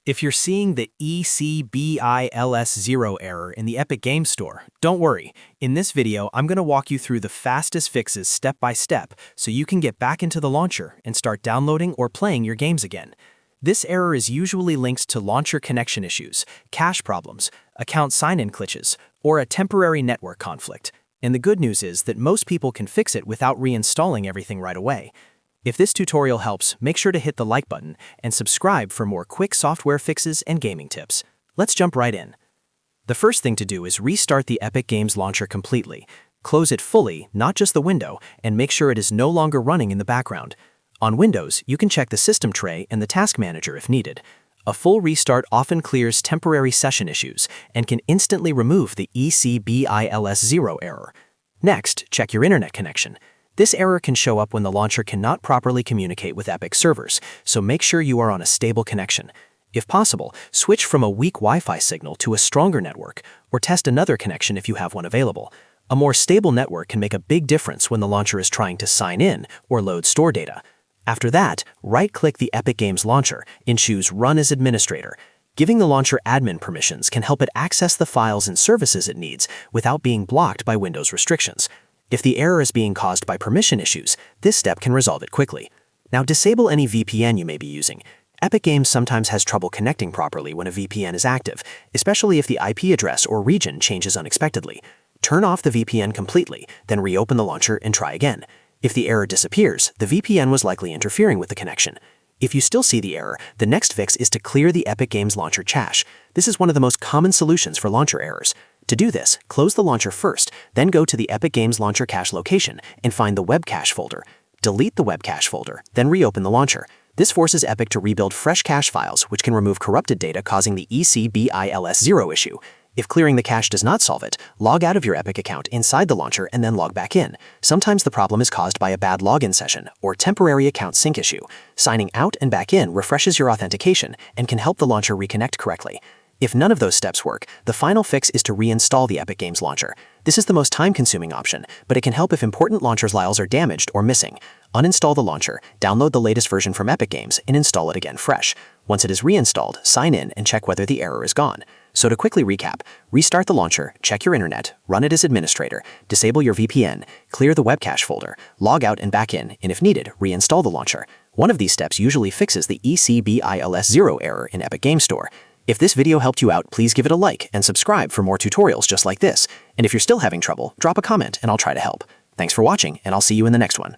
If you're seeing the EC-BI-LS-0 error in the Epic Games Store, don't worry. In this video, I'm going to walk you through the fastest fixes step by step so you can get back into the launcher and start downloading or playing your games again. This error is usually linked to launcher connection issues, cache problems, account sign-in glitches, or a temporary network conflict. And the good news is that most people can fix it without reinstalling everything right away. If this tutorial helps, make sure to hit the like button and subscribe for more quick software fixes and gaming tips. Let's jump right in. The first thing to do is restart the Epic Games launcher completely. Close it fully, not just the window, and make sure it is no longer running in the background. On Windows, you can check the system tray and the task manager if needed. A full restart often clears temporary session issues and can instantly remove the EC-BI-LS-0 error. Next, check your internet connection. This error can show up when the launcher cannot properly communicate with Epic servers, so make sure you are on a stable connection. If possible, switch from a weak Wi-Fi signal to a stronger network, or test another connection if you have one available. A more stable network can make a big difference when the launcher is trying to sign in or load store data. After that, right-click the Epic Games launcher and choose Run as Administrator. Giving the launcher admin permissions can help it access the files and services it needs without being blocked by Windows restrictions. If the error is being caused by permission issues, this step can resolve it quickly. Now disable any VPN you may be using. Epic Games sometimes has trouble connecting properly when a VPN is active, especially if the IP address or region changes unexpectedly. Turn off the VPN completely, then reopen the launcher and try again. If the error disappears, the VPN was likely interfering with the connection. If you still see the error, the next fix is to clear the Epic Games launcher cache. This is one of the most common solutions for launcher errors. To do this, close the launcher first, then go to the Epic Games launcher cache location and find the Webcache folder. Delete the Webcache folder, then reopen the launcher. This forces Epic to rebuild fresh cache files, which can remove corrupted data causing the EC-BI-LS-0 issue. If clearing the cache does not solve it, log out of your Epic account inside the launcher and then log back in. Sometimes the problem is caused by a bad login session or temporary account sync issue. Signing out and back in refreshes your authentication and can help the launcher reconnect correctly. If none of those steps work, the final fix is to reinstall the Epic Games launcher. This is the most time-consuming option, but it can help if important launcher files are damaged or missing. Uninstall the launcher, download the latest version from Epic Games, and install it again fresh. Once it is reinstalled, sign in and check whether the error is gone. So to quickly recap, restart the launcher, check your internet, run it as administrator, disable your VPN, clear the Webcache folder, log out and back in, and if needed, reinstall the launcher. One of these steps usually fixes the EC-BI-LS-0 error in Epic Games Store. If this video helped you out, please give it a like and subscribe for more tutorials just like this. And if you're still having trouble, drop a comment and I'll try to help. Thanks for watching, and I'll see you in the next one.